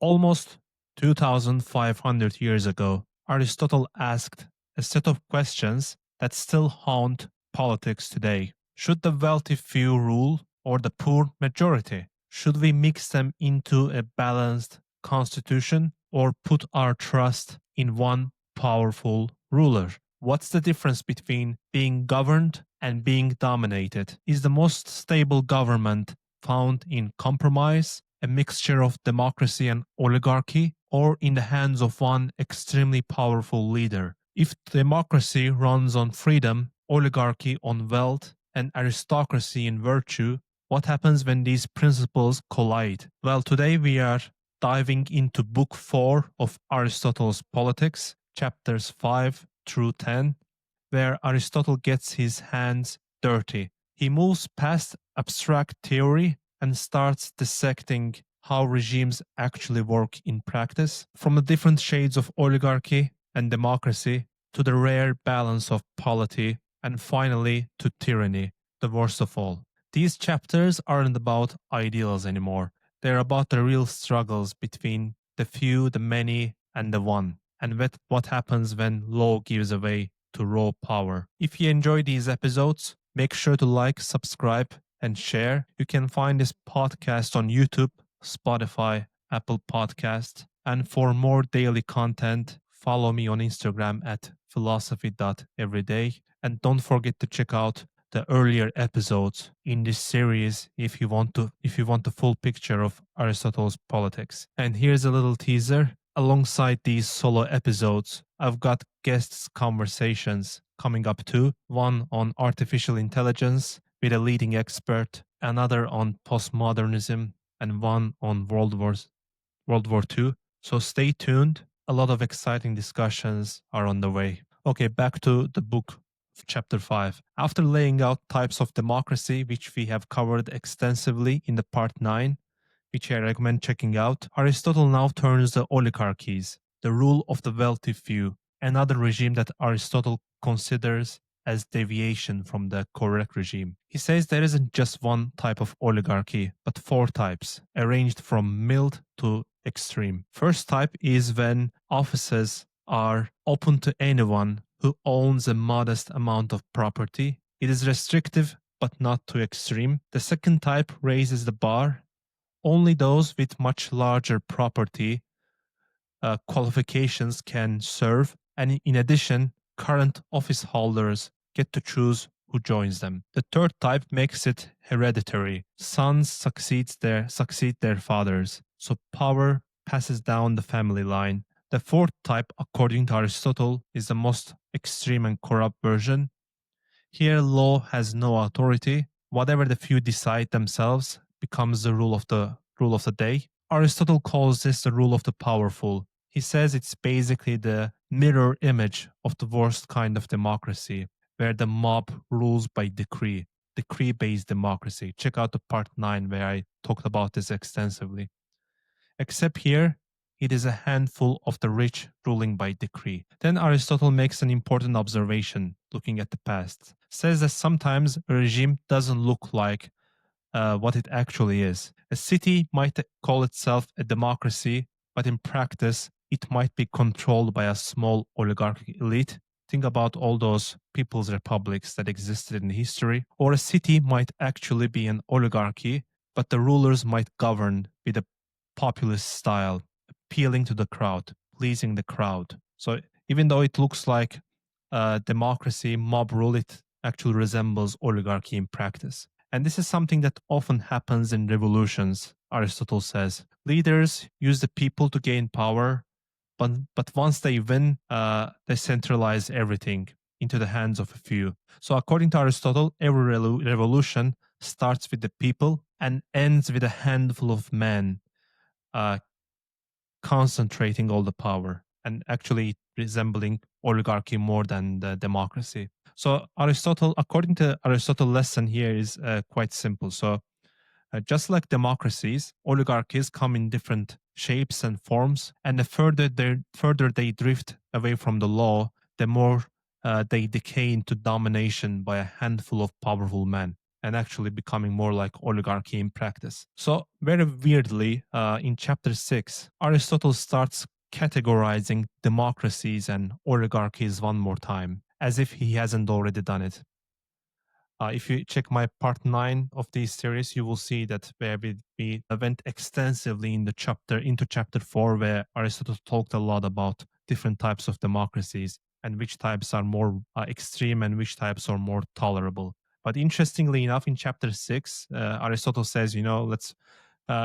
Almost 2,500 years ago, Aristotle asked a set of questions that still haunt politics today. Should the wealthy few rule or the poor majority? Should we mix them into a balanced constitution or put our trust in one powerful ruler? What's the difference between being governed and being dominated? Is the most stable government found in compromise, a mixture of democracy and oligarchy, or in the hands of one extremely powerful leader? If democracy runs on freedom, oligarchy on wealth, and aristocracy in virtue, what happens when these principles collide? Well, today we are diving into Book 4 of Aristotle's Politics, chapters 5 through 10, where Aristotle gets his hands dirty. He moves past abstract theory and starts dissecting how regimes actually work in practice, from the different shades of oligarchy and democracy to the rare balance of polity, and finally to tyranny, the worst of all. These chapters aren't about ideals anymore. They're about the real struggles between the few, the many, and the one, and what happens when law gives away to raw power. If you enjoy these episodes, make sure to like, subscribe, and share. You can find this podcast on YouTube, Spotify, Apple Podcast. And for more daily content, follow me on Instagram at philosophy.everyday. And don't forget to check out the earlier episodes in this series if you want the full picture of Aristotle's politics. And here's a little teaser. Alongside these solo episodes, I've got guests conversations coming up too. One on artificial intelligence with a leading expert, another on postmodernism, and one on World War II. So stay tuned. A lot of exciting discussions are on the way. Okay, back to the book, chapter 5. After laying out types of democracy, which we have covered extensively in the part 9, which I recommend checking out, Aristotle now turns to oligarchies, the rule of the wealthy few, another regime that Aristotle considers as deviation from the correct regime. He says there isn't just one type of oligarchy, but 4 types, arranged from mild to extreme. First type is when offices are open to anyone who owns a modest amount of property. It is restrictive, but not too extreme. The second type raises the bar. Only those with much larger property qualifications can serve, and in addition, current office holders get to choose who joins them. The third type makes it hereditary. Sons succeed their fathers, so power passes down the family line. The fourth type, according to Aristotle, is the most extreme and corrupt version. Here, law has no authority. Whatever the few decide themselves becomes the rule of the day. Aristotle calls this the rule of the powerful. He says it's basically the mirror image of the worst kind of democracy, where the mob rules by decree-based democracy. Check out the part 9 where I talked about this extensively. Except here, it is a handful of the rich ruling by decree. Then Aristotle makes an important observation looking at the past. Says that sometimes a regime doesn't look like what it actually is. A city might call itself a democracy, but in practice, it might be controlled by a small oligarchic elite. Think about all those people's republics that existed in history. Or a city might actually be an oligarchy, but the rulers might govern with a populist style, appealing to the crowd, pleasing the crowd. So even though it looks like democracy, mob rule, it actually resembles oligarchy in practice. And this is something that often happens in revolutions, Aristotle says. Leaders use the people to gain power, but once they win, they centralize everything into the hands of a few. So according to Aristotle, every revolution starts with the people and ends with a handful of men concentrating all the power and actually resembling oligarchy more than the democracy. So Aristotle, according to Aristotle, lesson here is quite simple. So just like democracies, oligarchies come in different shapes and forms, and the further they drift away from the law, the more they decay into domination by a handful of powerful men. and actually becoming more like oligarchy in practice. So very weirdly, in chapter 6, Aristotle starts categorizing democracies and oligarchies one more time, as if he hasn't already done it. If you check my part 9 of this series, you will see that where we went extensively into chapter 4, where Aristotle talked a lot about different types of democracies and which types are more extreme and which types are more tolerable. But interestingly enough, in chapter 6, Aristotle says, let's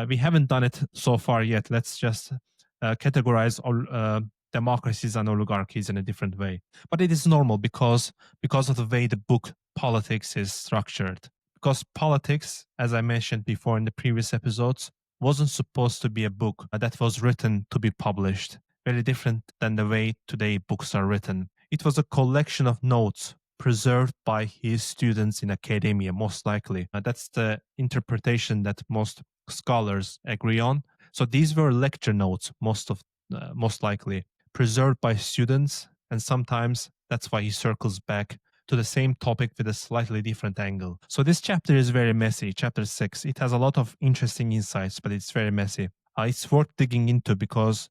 we haven't done it so far yet. Let's just categorize all democracies and oligarchies in a different way. But it is normal because of the way the book Politics is structured. Because politics, as I mentioned before in the previous episodes, wasn't supposed to be a book that was written to be published. Very different than the way today books are written. It was a collection of notes preserved by his students in academia, most likely. That's the interpretation that most scholars agree on. So these were lecture notes, most likely, preserved by students, and sometimes that's why he circles back to the same topic with a slightly different angle. So this chapter is very messy, chapter 6. It has a lot of interesting insights, but it's very messy. It's worth digging into because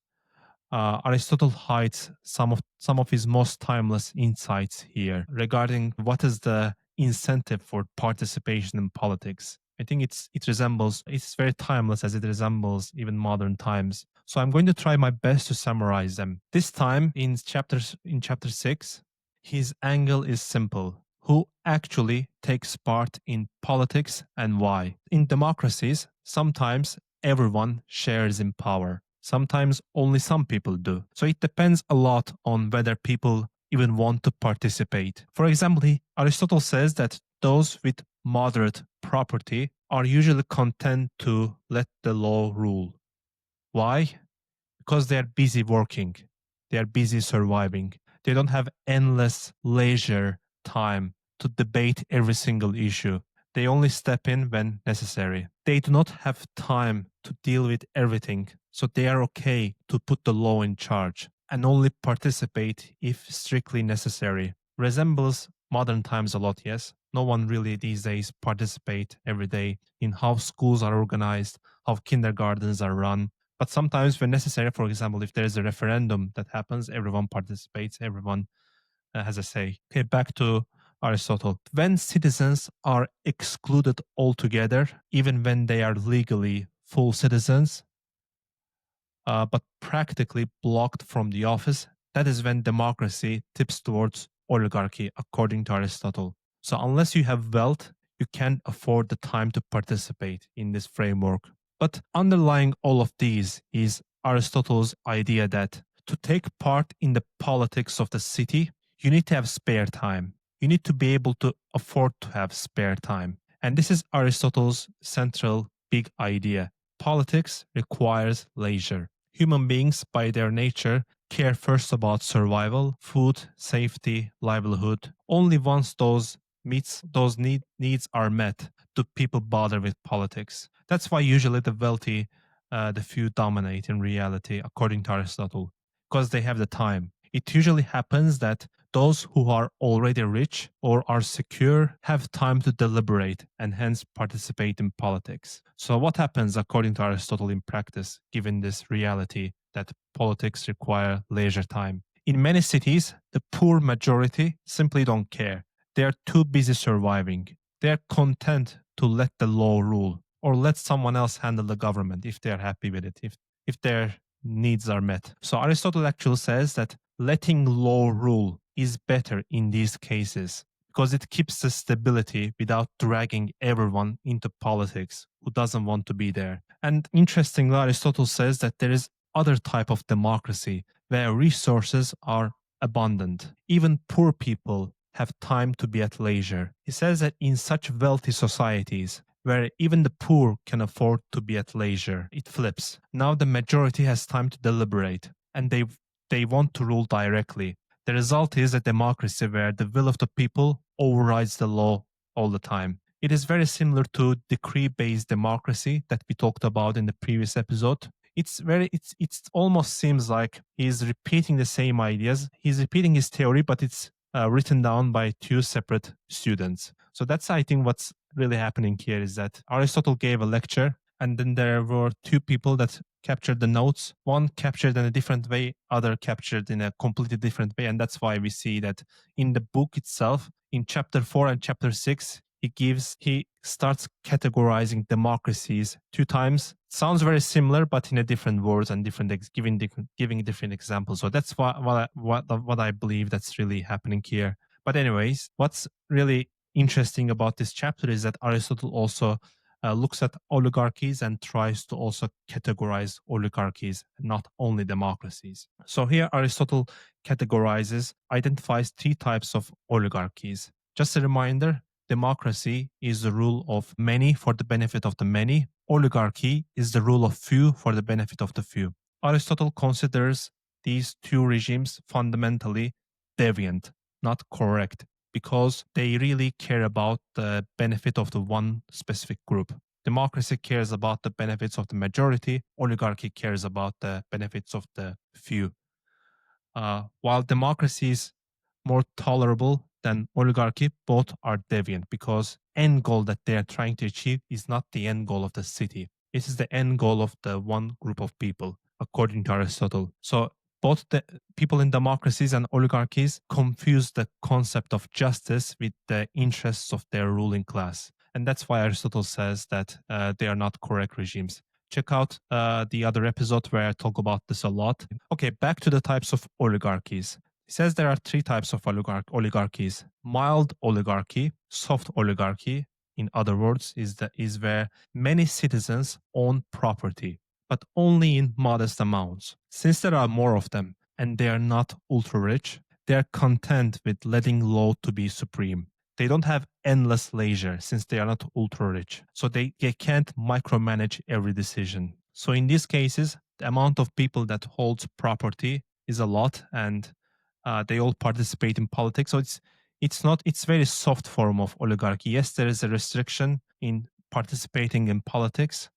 Aristotle hides some of his most timeless insights here regarding what is the incentive for participation in politics. I think it's very timeless as it resembles even modern times. So I'm going to try my best to summarize them. This time in chapter 6, his angle is simple. Who actually takes part in politics and why? In democracies, sometimes everyone shares in power. Sometimes only some people do. So it depends a lot on whether people even want to participate. For example, Aristotle says that those with moderate property are usually content to let the law rule. Why? Because they are busy working. They are busy surviving. They don't have endless leisure time to debate every single issue. They only step in when necessary. They do not have time to deal with everything, so they are okay to put the law in charge and only participate if strictly necessary. Resembles modern times a lot, yes? No one really these days participate every day in how schools are organized, how kindergartens are run. But sometimes when necessary, for example, if there is a referendum that happens, everyone participates, everyone has a say. Okay, back to Aristotle. When citizens are excluded altogether, even when they are legally full citizens, but practically blocked from the office, that is when democracy tips towards oligarchy, according to Aristotle. So unless you have wealth, you can't afford the time to participate in this framework. But underlying all of these is Aristotle's idea that to take part in the politics of the city, you need to have spare time. You need to be able to afford to have spare time. And this is Aristotle's central big idea. Politics requires leisure. Human beings, by their nature, care first about survival, food, safety, livelihood. Only once those needs are met do people bother with politics. That's why usually the wealthy, the few dominate in reality, according to Aristotle, because they have the time. It usually happens that those who are already rich or are secure have time to deliberate and hence participate in politics. So, what happens according to Aristotle in practice, given this reality that politics require leisure time? In many cities, the poor majority simply don't care. They are too busy surviving. They are content to let the law rule or let someone else handle the government if they are happy with it, if their needs are met. So Aristotle actually says that letting law rule is better in these cases because it keeps the stability without dragging everyone into politics who doesn't want to be there. And interestingly, Aristotle says that there is other type of democracy where resources are abundant. Even poor people have time to be at leisure. He says that in such wealthy societies, where even the poor can afford to be at leisure, it flips. Now the majority has time to deliberate, and they want to rule directly. The result is a democracy where the will of the people overrides the law all the time. It is very similar to decree-based democracy that we talked about in the previous episode. It's almost seems like he's repeating the same ideas. He's repeating his theory, but it's written down by two separate students. So that's, I think, what's really happening here is that Aristotle gave a lecture, and then there were two people that captured the notes. One captured in a different way, other captured in a completely different way. And that's why we see that in the book itself, in chapter 4 and chapter 6, he starts categorizing democracies two times. Sounds very similar, but in a different words and giving different examples. So that's what I believe that's really happening here. But anyways, what's really interesting about this chapter is that Aristotle also looks at oligarchies and tries to also categorize oligarchies, not only democracies. So here Aristotle identifies three types of oligarchies. Just a reminder, democracy is the rule of many for the benefit of the many. Oligarchy is the rule of few for the benefit of the few. Aristotle considers these two regimes fundamentally deviant, not correct, because they really care about the benefit of the one specific group. Democracy cares about the benefits of the majority. Oligarchy cares about the benefits of the few. While democracy is more tolerable than oligarchy, both are deviant because end goal that they are trying to achieve is not the end goal of the city. It is the end goal of the one group of people, according to Aristotle. So both the people in democracies and oligarchies confuse the concept of justice with the interests of their ruling class. And that's why Aristotle says that they are not correct regimes. Check out the other episode where I talk about this a lot. Okay, back to the types of oligarchies. He says there are three types of oligarchies. Mild oligarchy, soft oligarchy, in other words, is where many citizens own property, but only in modest amounts. Since there are more of them and they are not ultra rich, they are content with letting law to be supreme. They don't have endless leisure since they are not ultra rich. So they can't micromanage every decision. So in these cases, the amount of people that holds property is a lot, and they all participate in politics. So it's very soft form of oligarchy. Yes, there is a restriction in participating in politics,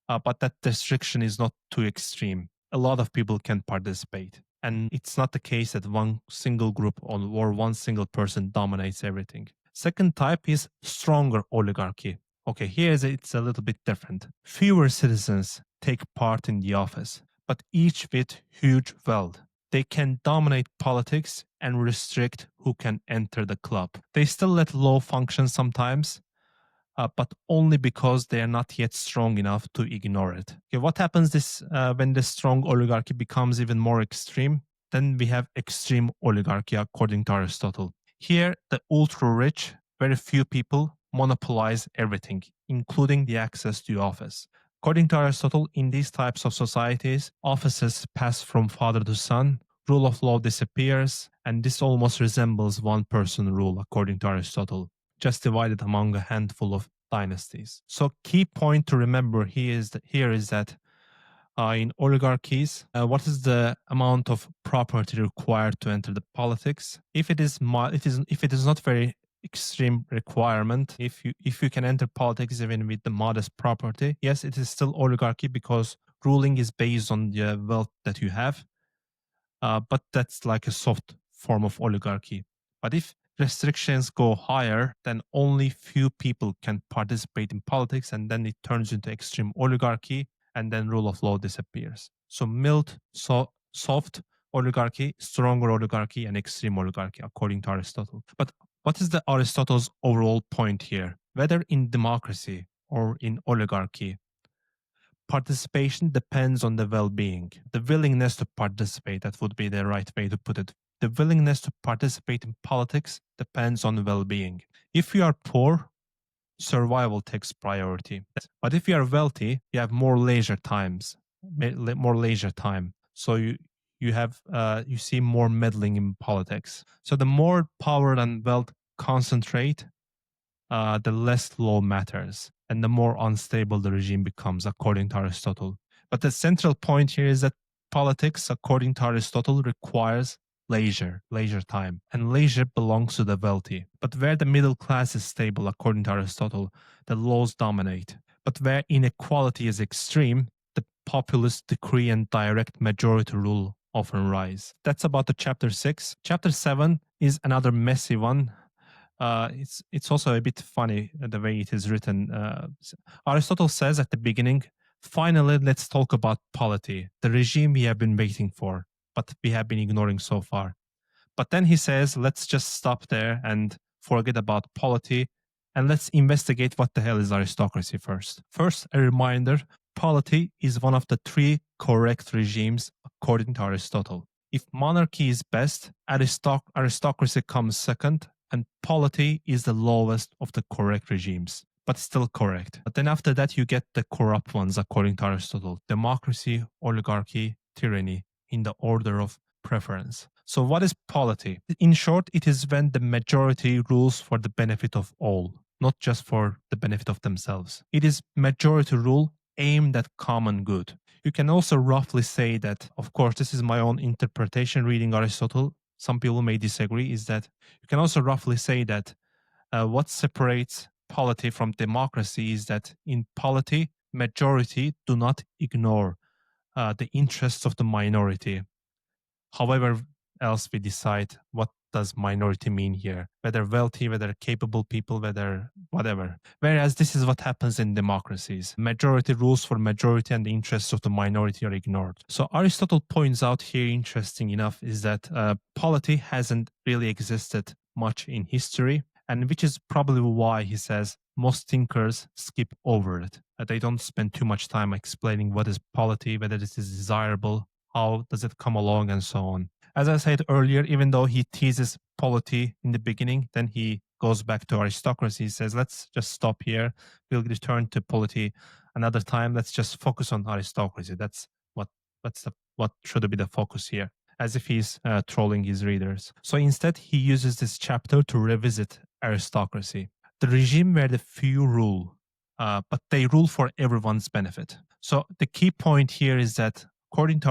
but that restriction is not too extreme. A lot of people can participate. And it's not the case that one single group or one single person dominates everything. Second type is stronger oligarchy. Okay, it's a little bit different. Fewer citizens take part in the office, but each with huge wealth. They can dominate politics and restrict who can enter the club. They still let law function sometimes, but only because they are not yet strong enough to ignore it. Okay, what happens when the strong oligarchy becomes even more extreme? Then we have extreme oligarchy, according to Aristotle. Here, the ultra-rich, very few people, monopolize everything, including the access to office. According to Aristotle, in these types of societies, offices pass from father to son, rule of law disappears, and this almost resembles one-person rule, according to Aristotle, just divided among a handful of dynasties. So key point to remember here is that in oligarchies, what is the amount of property required to enter the politics? If it is not very extreme requirement, if you can enter politics even with the modest property, yes, it is still oligarchy because ruling is based on the wealth that you have. But that's like a soft form of oligarchy. But if restrictions go higher, then only few people can participate in politics, and then it turns into extreme oligarchy, and then rule of law disappears. So mild, soft oligarchy, stronger oligarchy, and extreme oligarchy, according to Aristotle. But what is the Aristotle's overall point here? Whether in democracy or in oligarchy, participation depends on the well-being, the willingness to participate. That would be the right way to put it. The willingness to participate in politics depends on well-being. If you are poor, survival takes priority. But if you are wealthy, you have more leisure time. So you see more meddling in politics. So the more power and wealth concentrate, the less law matters and the more unstable the regime becomes, according to Aristotle. But the central point here is that politics, according to Aristotle, requires leisure time, and leisure belongs to the wealthy. But where the middle class is stable, according to Aristotle, the laws dominate. But where inequality is extreme, the populist decree and direct majority rule often rise. That's about the chapter 6. Chapter 7 is another messy one. It's also a bit funny the way it is written. Aristotle says at the beginning, finally, let's talk about polity, the regime we have been waiting for, but we have been ignoring so far. But then he says, let's just stop there and forget about polity and let's investigate what the hell is aristocracy first. First, a reminder, polity is one of the three correct regimes according to Aristotle. If monarchy is best, aristocracy comes second, and polity is the lowest of the correct regimes, but still correct. But then after that, you get the corrupt ones according to Aristotle: democracy, oligarchy, tyranny, in the order of preference. So what is polity? In short, it is when the majority rules for the benefit of all, not just for the benefit of themselves. It is majority rule aimed at common good. You can also roughly say that, of course, this is my own interpretation reading Aristotle. Some people may disagree, is that you can also roughly say that what separates polity from democracy is that in polity, majority do not ignore the interests of the minority. However else we decide what does minority mean here, whether wealthy, whether capable people, whether whatever. Whereas this is what happens in democracies. Majority rules for majority and the interests of the minority are ignored. So Aristotle points out here, interesting enough, is that polity hasn't really existed much in history, and which is probably why he says most thinkers skip over it. They don't spend too much time explaining what is polity, whether this is desirable, how does it come along, and so on. As I said earlier, even though he teases polity in the beginning, then he goes back to aristocracy. He says, let's just stop here. We'll return to polity another time. Let's just focus on aristocracy. That's what should be the focus here, as if he's trolling his readers. So instead, he uses this chapter to revisit aristocracy, the regime where the few rule, but they rule for everyone's benefit. So the key point here is that according to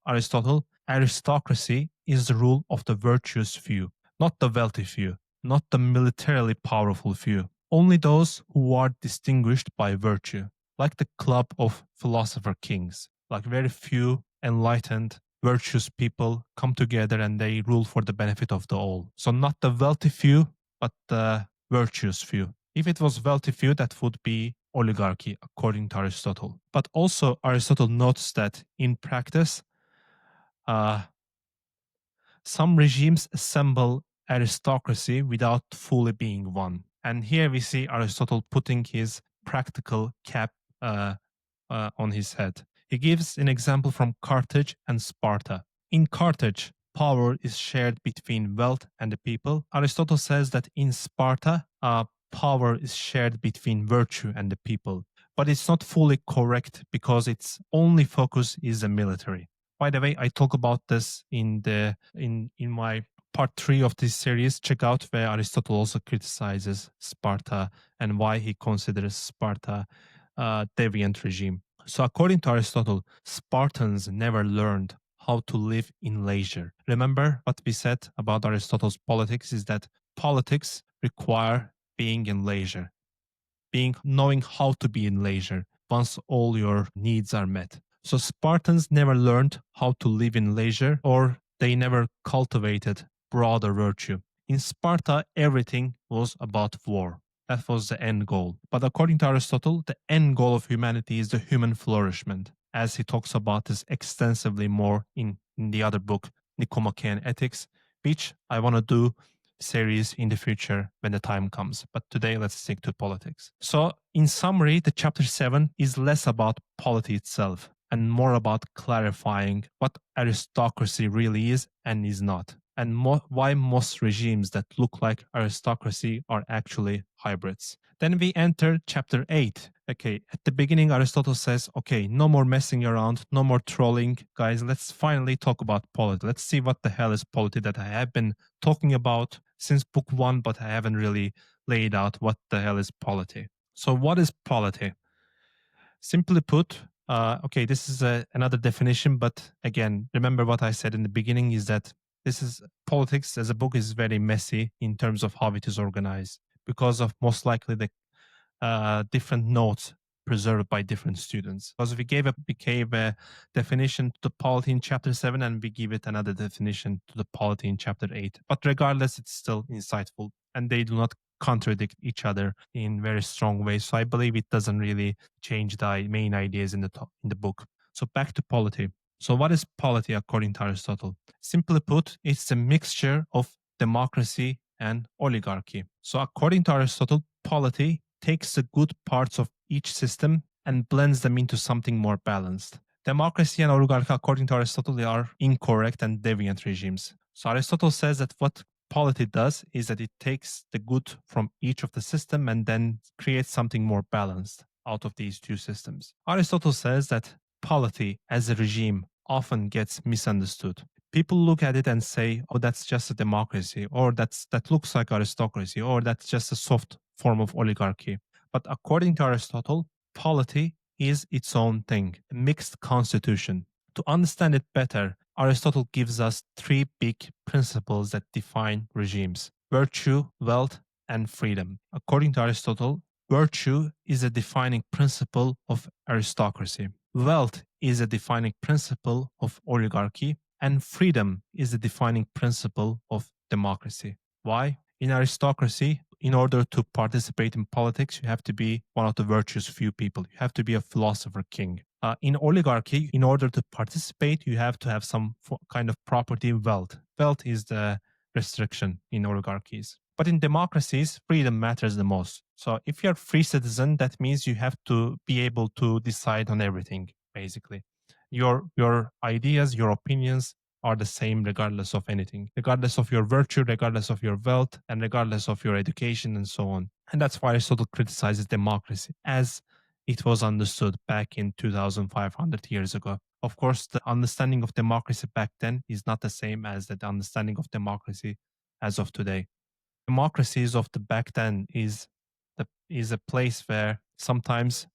Aristotle, aristocracy is the rule of the virtuous few, not the wealthy few, not the militarily powerful few, only those who are distinguished by virtue, like the club of philosopher kings, like very few enlightened, virtuous people come together and they rule for the benefit of the all. So not the wealthy few, but the virtuous few. If it was wealthy few, that would be oligarchy, according to Aristotle. But also Aristotle notes that in practice, some regimes assemble aristocracy without fully being one. And here we see Aristotle putting his practical cap on his head. He gives an example from Carthage and Sparta. In Carthage, power is shared between wealth and the people. Aristotle says that in Sparta, power is shared between virtue and the people. But it's not fully correct because its only focus is the military. By the way, I talk about this in my part 3 of this series. Check out where Aristotle also criticizes Sparta and why he considers Sparta a deviant regime. So according to Aristotle, Spartans never learned how to live in leisure. Remember what we said about Aristotle's politics is that politics require being in leisure, knowing how to be in leisure once all your needs are met. So Spartans never learned how to live in leisure, or they never cultivated broader virtue. In Sparta, everything was about war. That was the end goal. But according to Aristotle, the end goal of humanity is the human flourishment, as he talks about this extensively more in the other book, Nicomachean Ethics, which I want to do series in the future when the time comes. But today, let's stick to politics. So in summary, the chapter 7 is less about polity itself and more about clarifying what aristocracy really is and is not, and why most regimes that look like aristocracy are actually hybrids. Then we enter chapter 8. Okay, at the beginning, Aristotle says, okay, no more messing around, no more trolling. Guys, let's finally talk about polity. Let's see what the hell is polity that I have been talking about since book 1, but I haven't really laid out what the hell is polity. So what is polity? Simply put, okay, this is another definition, but again, remember what I said in the beginning is that this is politics as a book is very messy in terms of how it is organized because of most likely the different notes preserved by different students. Because we gave a definition to the polity in chapter 7 and we give it another definition to the polity in chapter 8. But regardless, it's still insightful. and they do not contradict each other in very strong ways. So I believe it doesn't really change the main ideas in the book. So back to polity. So what is polity according to Aristotle? Simply put, it's a mixture of democracy and oligarchy. So according to Aristotle, polity takes the good parts of each system and blends them into something more balanced. Democracy and oligarchy, according to Aristotle, are incorrect and deviant regimes. So Aristotle says that what polity does is that it takes the good from each of the system and then creates something more balanced out of these two systems. Aristotle says that polity as a regime often gets misunderstood. People look at it and say, oh, that's just a democracy, or that looks like aristocracy, or that's just a soft form of oligarchy. But according to Aristotle, polity is its own thing, a mixed constitution. To understand it better, Aristotle gives us three big principles that define regimes: virtue, wealth, and freedom. According to Aristotle, virtue is a defining principle of aristocracy. Wealth is a defining principle of oligarchy, and freedom is a defining principle of democracy. Why? In aristocracy, in order to participate in politics, you have to be one of the virtuous few people. You have to be a philosopher king. In oligarchy, in order to participate, you have to have some kind of property wealth. Wealth is the restriction in oligarchies. But in democracies, freedom matters the most. So if you're a free citizen, that means you have to be able to decide on everything, basically. Your ideas, your opinions are the same regardless of anything, regardless of your virtue, regardless of your wealth, and regardless of your education and so on. And that's why Aristotle criticizes democracy as it was understood back in 2500 years ago. Of course, the understanding of democracy back then is not the same as the understanding of democracy as of today. Democracies of the back then is a place where sometimes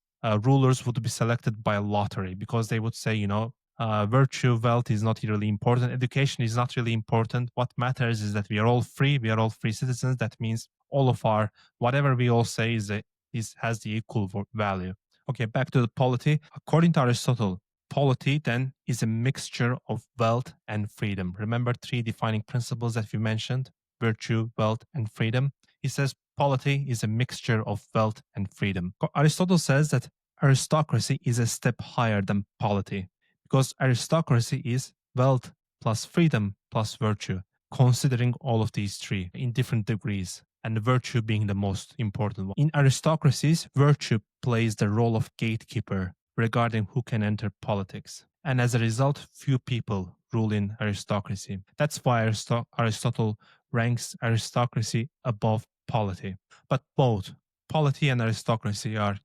rulers would be selected by a lottery because they would say, virtue, wealth is not really important. Education is not really important. What matters is that we are all free. We are all free citizens. That means all of our, whatever we all say has the equal value. Okay, back to the polity. According to Aristotle, polity then is a mixture of wealth and freedom. Remember three defining principles that we mentioned: virtue, wealth, and freedom. He says polity is a mixture of wealth and freedom. Aristotle says that aristocracy is a step higher than polity because aristocracy is wealth plus freedom plus virtue, considering all of these three in different degrees, and the virtue being the most important one. In aristocracies, virtue plays the role of gatekeeper regarding who can enter politics. And as a result, few people rule in aristocracy. That's why Aristotle ranks aristocracy above polity. But both polity and aristocracy are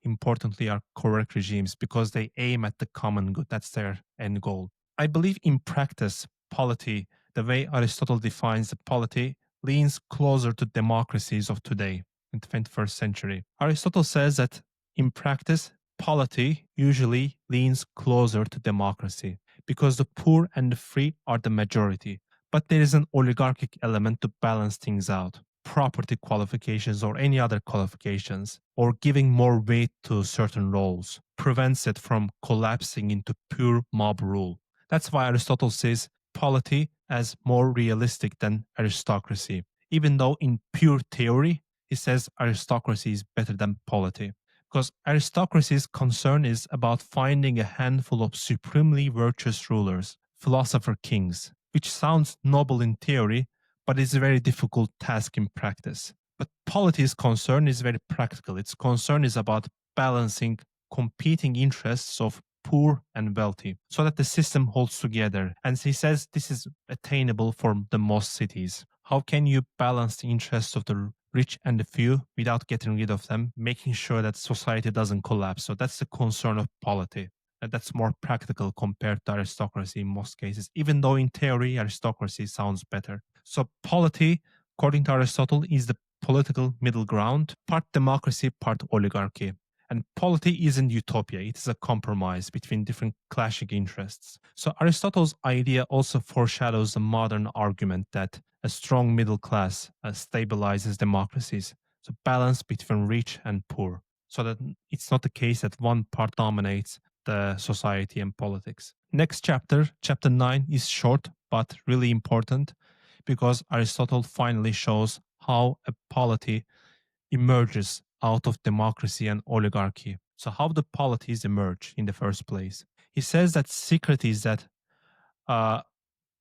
correct regimes because they aim at the common good. That's their end goal. I believe in practice, polity, the way Aristotle defines the polity, leans closer to democracies of today in the 21st century. Aristotle says that in practice, polity usually leans closer to democracy because the poor and the free are the majority. But there is an oligarchic element to balance things out. Property qualifications or any other qualifications, or giving more weight to certain roles, prevents it from collapsing into pure mob rule. That's why Aristotle says polity as more realistic than aristocracy. Even though in pure theory, he says aristocracy is better than polity. Because aristocracy's concern is about finding a handful of supremely virtuous rulers, philosopher kings, which sounds noble in theory, but it's a very difficult task in practice. But polity's concern is very practical. Its concern is about balancing competing interests of poor and wealthy so that the system holds together. And he says this is attainable for the most cities. How can you balance the interests of the rich and the few without getting rid of them, making sure that society doesn't collapse? So that's the concern of polity. That's more practical compared to aristocracy in most cases, even though in theory aristocracy sounds better. So polity, according to Aristotle, is the political middle ground, part democracy, part oligarchy. And polity isn't utopia, it is a compromise between different clashing interests. So Aristotle's idea also foreshadows the modern argument that a strong middle class stabilizes democracies. So balance between rich and poor, so that it's not the case that one part dominates the society and politics. Next chapter, chapter 9, is short but really important because Aristotle finally shows how a polity emerges out of democracy and oligarchy. So, how the polities emerge in the first place? He says that secret is that uh,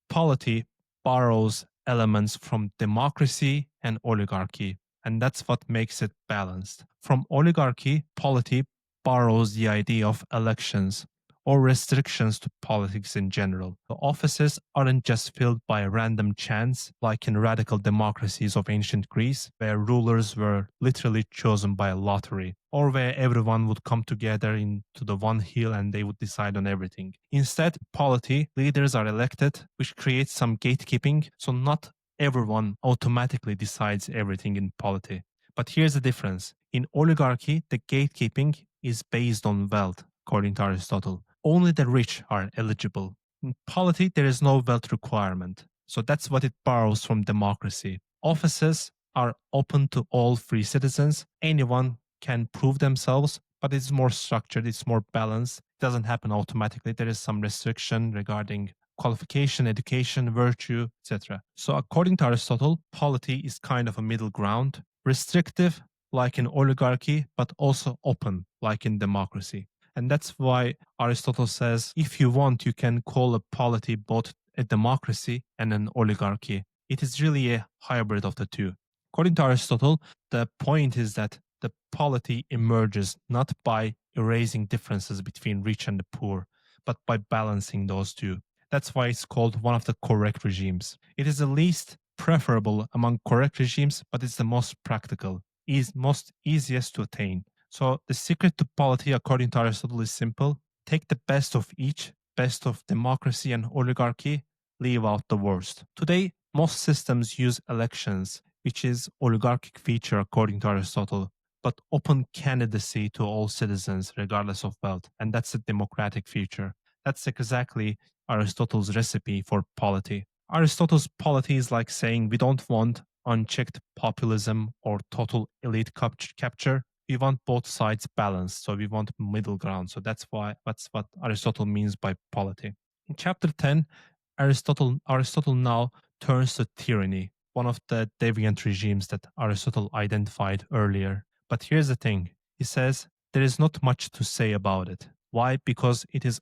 polity borrows elements from democracy and oligarchy, and that's what makes it balanced. From oligarchy, polity borrows the idea of elections or restrictions to politics in general. The offices aren't just filled by random chance, like in radical democracies of ancient Greece, where rulers were literally chosen by a lottery, or where everyone would come together into the one hill and they would decide on everything. Instead, polity leaders are elected, which creates some gatekeeping, so not everyone automatically decides everything in polity. But here's the difference. In oligarchy, the gatekeeping is based on wealth, according to Aristotle. Only the rich are eligible. In polity, there is no wealth requirement. So that's what it borrows from democracy. Offices are open to all free citizens. Anyone can prove themselves, but it's more structured, it's more balanced. It doesn't happen automatically. There is some restriction regarding qualification, education, virtue, etc. So according to Aristotle, polity is kind of a middle ground, restrictive like in oligarchy, but also open like in democracy. And that's why Aristotle says if you want, you can call a polity both a democracy and an oligarchy. It is really a hybrid of the two. According to Aristotle, the point is that the polity emerges not by erasing differences between rich and the poor, but by balancing those two. That's why it's called one of the correct regimes. It is the least preferable among correct regimes, but it's the most practical, is most easiest to attain. So the secret to polity, according to Aristotle, is simple. Take the best of each, best of democracy and oligarchy, leave out the worst. Today, most systems use elections, which is oligarchic feature according to Aristotle, but open candidacy to all citizens regardless of wealth, and that's a democratic feature. That's exactly Aristotle's recipe for polity. Aristotle's polity is like saying we don't want unchecked populism or total elite capture. We want both sides balanced, so we want middle ground. So that's what Aristotle means by polity. In chapter 10, Aristotle now turns to tyranny, one of the deviant regimes that Aristotle identified earlier. But here's the thing. He says there is not much to say about it. Why? Because it is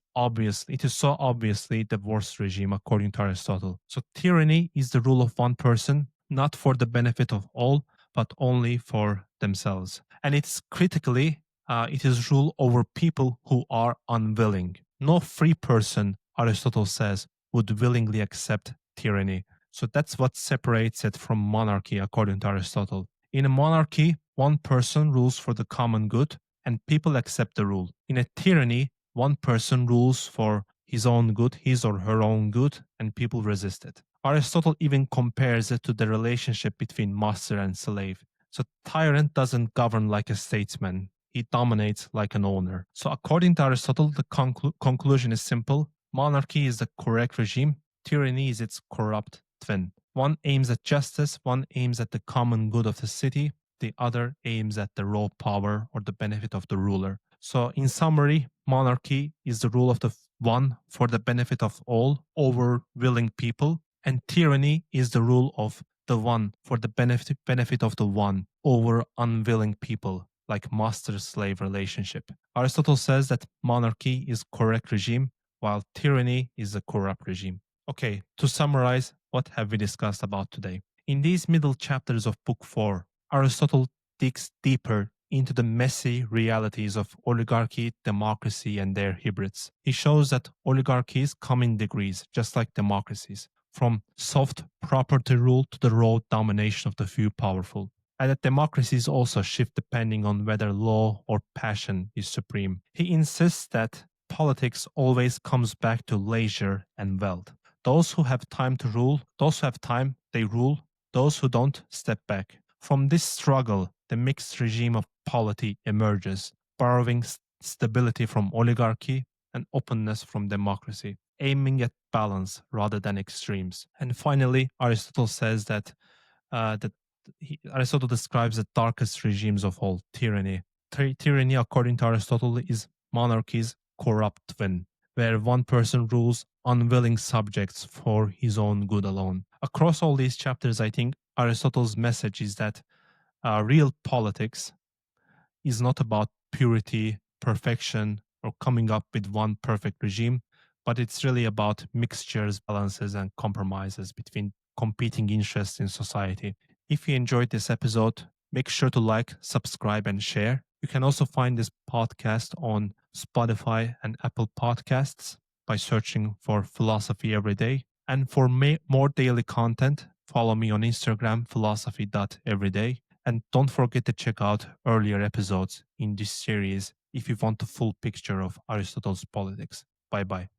so obviously the worst regime according to Aristotle. So tyranny is the rule of one person, not for the benefit of all, but only for themselves. And it's critically, it is rule over people who are unwilling. No free person, Aristotle says, would willingly accept tyranny. So that's what separates it from monarchy, according to Aristotle. In a monarchy, one person rules for the common good, and people accept the rule. In a tyranny, one person rules for his own good, his or her own good, and people resist it. Aristotle even compares it to the relationship between master and slave. So tyrant doesn't govern like a statesman. He dominates like an owner. So according to Aristotle, the conclusion is simple. Monarchy is the correct regime. Tyranny is its corrupt twin. One aims at justice, one aims at the common good of the city, the other aims at the raw power or the benefit of the ruler. So in summary, monarchy is the rule of the one for the benefit of all over willing people, and tyranny is the rule of the one for the benefit of the one over unwilling people, like master-slave relationship. Aristotle says that monarchy is correct regime, while tyranny is a corrupt regime. Okay, to summarize, what have we discussed about today? In these middle chapters of Book 4, Aristotle digs deeper into the messy realities of oligarchy, democracy, and their hybrids. He shows that oligarchies come in degrees, just like democracies, from soft property rule to the raw domination of the few powerful, and that democracies also shift depending on whether law or passion is supreme. He insists that politics always comes back to leisure and wealth. Those who have time to rule, those who have time, they rule. Those who don't, step back. From this struggle, the mixed regime of polity emerges, borrowing stability from oligarchy and openness from democracy, aiming at balance rather than extremes. And finally, Aristotle says that Aristotle describes the darkest regimes of all, tyranny. Tyranny, according to Aristotle, is monarchy's corrupt twin, where one person rules unwilling subjects for his own good alone. Across all these chapters, I think Aristotle's message is that real politics is not about purity, perfection, or coming up with one perfect regime, but it's really about mixtures, balances, and compromises between competing interests in society. If you enjoyed this episode, make sure to like, subscribe, and share. You can also find this podcast on Spotify and Apple Podcasts by searching for Philosophy Every Day. And for more daily content, follow me on Instagram, philosophy.everyday. And don't forget to check out earlier episodes in this series if you want the full picture of Aristotle's politics. Bye bye.